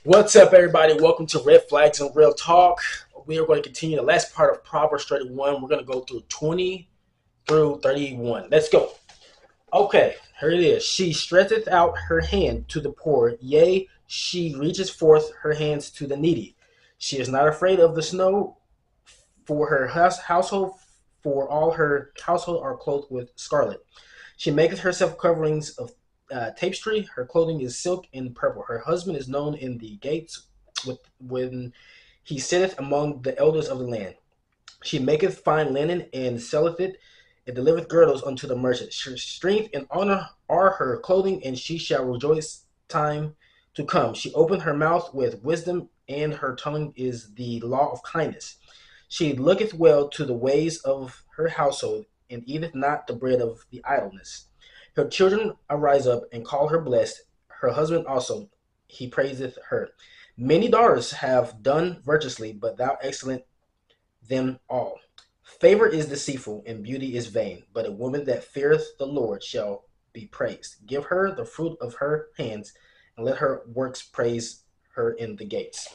What's up, everybody? Welcome to Red Flags and Real Talk. We are going to continue the last part of Proverbs 31. We're going to go through 20 through 31. Let's go. Okay, here it is. She stretcheth out her hand to the poor, yea, she reaches forth her hands to the needy. She is not afraid of the snow for her household, for all her household are clothed with scarlet. She maketh herself coverings of tapestry. Her clothing is silk and purple. Her husband is known in the gates when he sitteth among the elders of the land. She maketh fine linen and selleth it, and delivereth girdles unto the merchant. Strength and honor are her clothing, and she shall rejoice time to come. She opened her mouth with wisdom, and her tongue is the law of kindness. She looketh well to the ways of her household, and eateth not the bread of the idleness. Her children arise up and call her blessed. Her husband also, he praiseth her. Many daughters have done virtuously, but thou excellent them all. Favor is deceitful, and beauty is vain, but a woman that feareth the Lord shall be praised. Give her the fruit of her hands, and let her works praise her in the gates.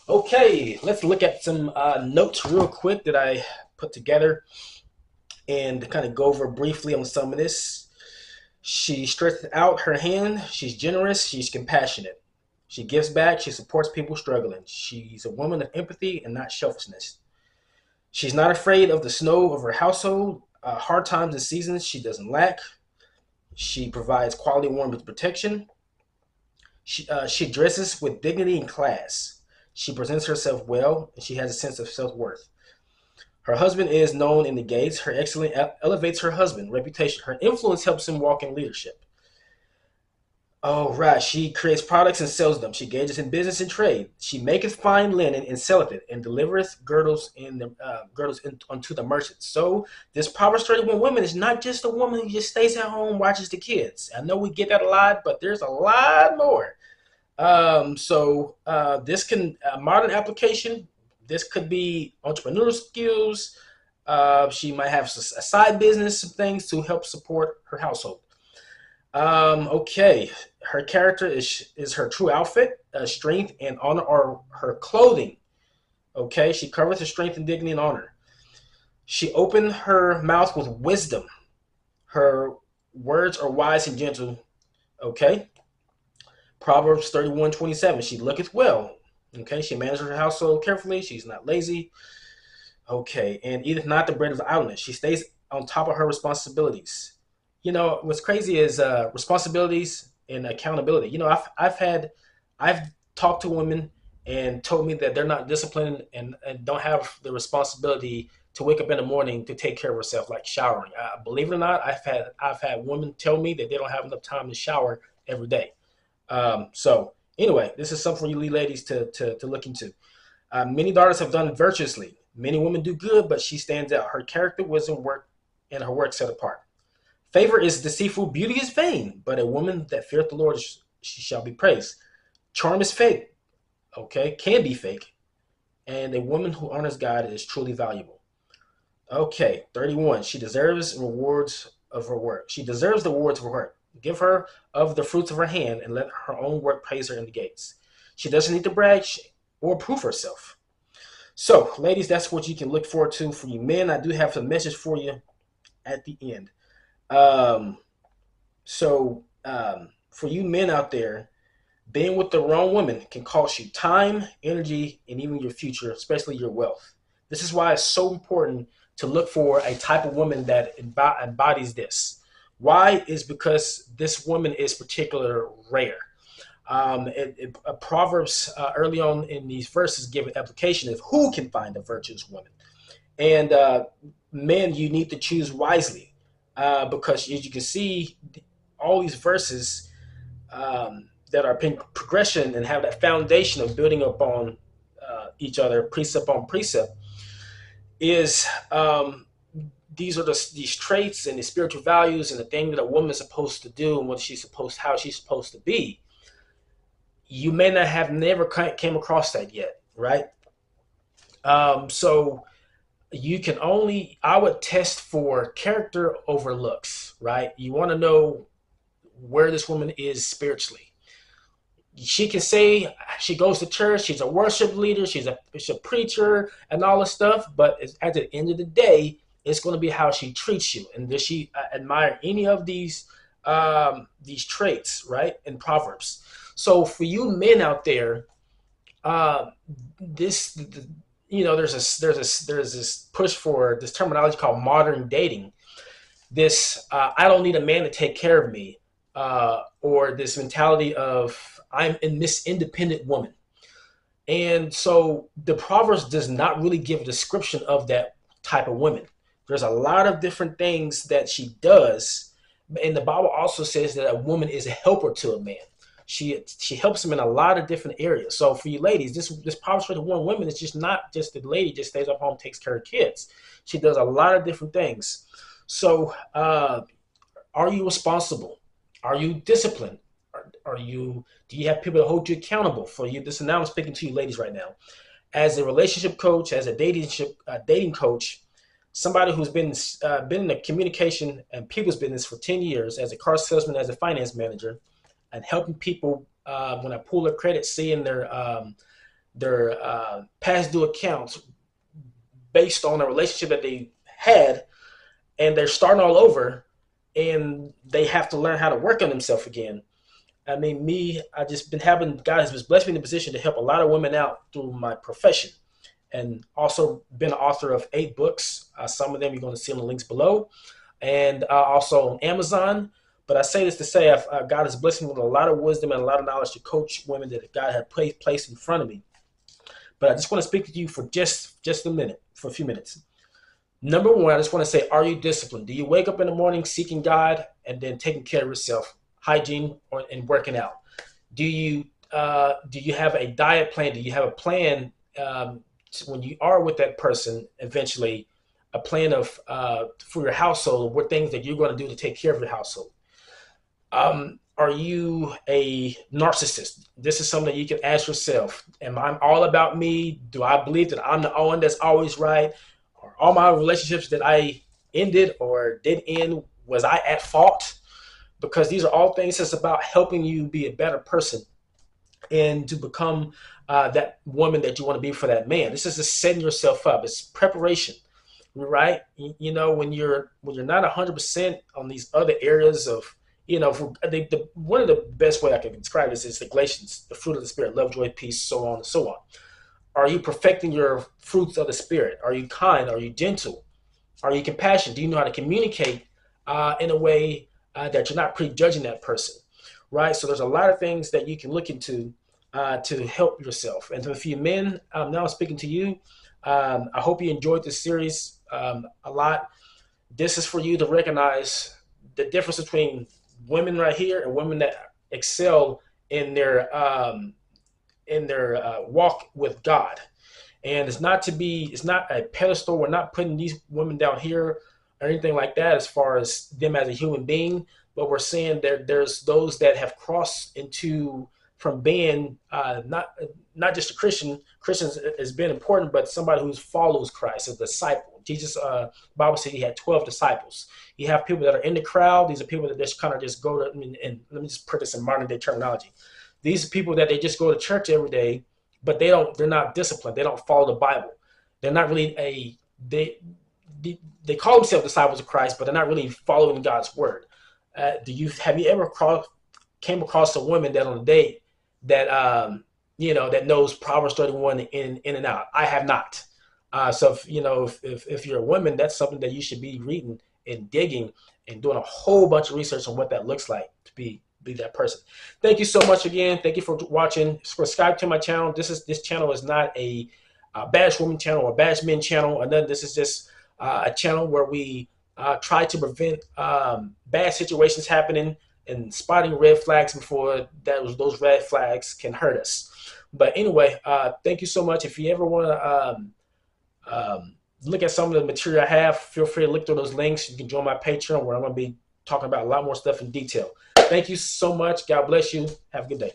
Okay, let's look at some notes real quick that I put together and kind of go over briefly on some of this. She stretches out her hand. She's generous. She's compassionate. She gives back. She supports people struggling. She's a woman of empathy and not selfishness. She's not afraid of the snow of her household. Hard times and seasons she doesn't lack. She provides quality warmth with protection. She dresses with dignity and class. She presents herself well, and she has a sense of self-worth. Her husband is known in the gates. Her excellence elevates her husband reputation. Her influence helps him walk in leadership. Oh, right. She creates products and sells them. She engages in business and trade. She maketh fine linen and selleth it, and delivereth girdles unto the merchants. So this Proverbs 31 woman is not just a woman who just stays at home, watches the kids. I know we get that a lot, but there's a lot more. This can modern application. This could be entrepreneurial skills. She might have a side business, some things to help support her household. Okay, her character is her true outfit. Strength and honor are her clothing. Okay, she covers her strength and dignity and honor. She opened her mouth with wisdom. Her words are wise and gentle. Okay, Proverbs 31:27. She looketh well. Okay, she manages her household carefully. She's not lazy. Okay, and eateth not the bread of idleness. She stays on top of her responsibilities. You know what's crazy is responsibilities and accountability. I've talked to women and told me that they're not disciplined and don't have the responsibility to wake up in the morning to take care of herself, like showering. Believe it or not, I've had women tell me that they don't have enough time to shower every day. So anyway, this is something for you ladies to look into. Many daughters have done virtuously. Many women do good, but she stands out. Her character, wisdom, work, and her work set apart. Favor is deceitful, beauty is vain, but a woman that feareth the Lord, she shall be praised. Charm is fake, okay, can be fake, and a woman who honors God is truly valuable. Okay, 31. She deserves rewards of her work. She deserves the rewards of her work. Give her of the fruits of her hand, and let her own work praise her in the gates. She doesn't need to brag or prove herself. So, ladies, that's what you can look forward to. For you men, I do have a message for you at the end. Um, for you men out there, being with the wrong woman can cost you time, energy, and even your future, especially your wealth. This is why it's so important to look for a type of woman that embodies this. Why is because this woman is particular rare. Proverbs early on in these verses give an application of who can find a virtuous woman. And men, you need to choose wisely because as you can see, all these verses that are in progression and have that foundation of building upon each other, precept on precept, is these are these traits and the spiritual values and the thing that a woman is supposed to do and how she's supposed to be. You may not have never came across that yet, right? So you can only I would test for character over looks, right? You want to know where this woman is spiritually. She can say she goes to church, she's a worship leader, she's a preacher and all this stuff, but at the end of the day, it's going to be how she treats you. And does she admire any of these traits, right, in Proverbs? So for you men out there, uh, this there's this push for this terminology called modern dating. This I don't need a man to take care of me, or this mentality of I'm in this independent woman. And so the Proverbs does not really give a description of that type of woman. There's a lot of different things that she does, and the Bible also says that a woman is a helper to a man. She helps him in a lot of different areas. So for you ladies, this Proverbs for the one woman is just not just the lady just stays up home takes care of kids. She does a lot of different things. So are you responsible? Are you disciplined? Are you? Do you have people to hold you accountable for you? This, and now I'm speaking to you ladies right now, as a relationship coach, as a dating coach, somebody who's been in the communication and people's business for 10 years, as a car salesman, as a finance manager, and helping people when I pull their credit, seeing their past due accounts based on a relationship that they had, and they're starting all over, and they have to learn how to work on themselves again. I mean, I just been having, God has blessed me in the position to help a lot of women out through my profession, and also been an author of 8 books. Some of them you're going to see in the links below, and also on Amazon. But I say this to say, God has blessed me with a lot of wisdom and a lot of knowledge to coach women that God had placed in front of me. But I just want to speak to you for just a minute, for a few minutes. Number one, I just want to say, are you disciplined? Do you wake up in the morning seeking God and then taking care of yourself, hygiene, and working out? Do you have a diet plan? Do you have a plan when you are with that person eventually, a plan of for your household, what things that you're going to do to take care of your household? Are you a narcissist? This is something you can ask yourself. Am I all about me? Do I believe that I'm the one that's always right? Or all my relationships that I ended or did end, was I at fault? Because these are all things that's about helping you be a better person and to become that woman that you want to be for that man. This is just setting yourself up. It's preparation, right? You know, when you're not 100% on these other areas of, you know, one of the best way I can describe this is the Galatians, the fruit of the Spirit, love, joy, peace, so on and so on. Are you perfecting your fruits of the Spirit? Are you kind? Are you gentle? Are you compassionate? Do you know how to communicate in a way that you're not prejudging that person, right? So there's a lot of things that you can look into to help yourself. And to a few men, now I'm speaking to you. I hope you enjoyed this series a lot. This is for you to recognize the difference between women right here and women that excel in their walk with God. And it's not a pedestal. We're not putting these women down here or anything like that as far as them as a human being, but we're saying that there's those that have crossed into from being not just a Christian. Christians has been important, but somebody who follows Christ, a disciple. Jesus, Bible said he had 12 disciples. You have people that are in the crowd. These are people that just kind of just go to, and let me just put this in modern day terminology. These are people that they just go to church every day, but they're not disciplined. They don't follow the Bible. They're not really they call themselves disciples of Christ, but they're not really following God's word. Have you ever came across a woman that on a date that that knows Proverbs 31 in and out? I have not. So if you're a woman, that's something that you should be reading and digging and doing a whole bunch of research on what that looks like to be that person. Thank you so much again. Thank you for watching. Subscribe to my channel. This channel is not a bash woman channel or bash men channel. And then this is just a channel where we try to prevent bad situations happening and spotting red flags before those red flags can hurt us. But anyway, thank you so much. If you ever want to look at some of the material I have, feel free to look through those links. You can join my Patreon where I'm going to be talking about a lot more stuff in detail. Thank you so much. God bless you. Have a good day.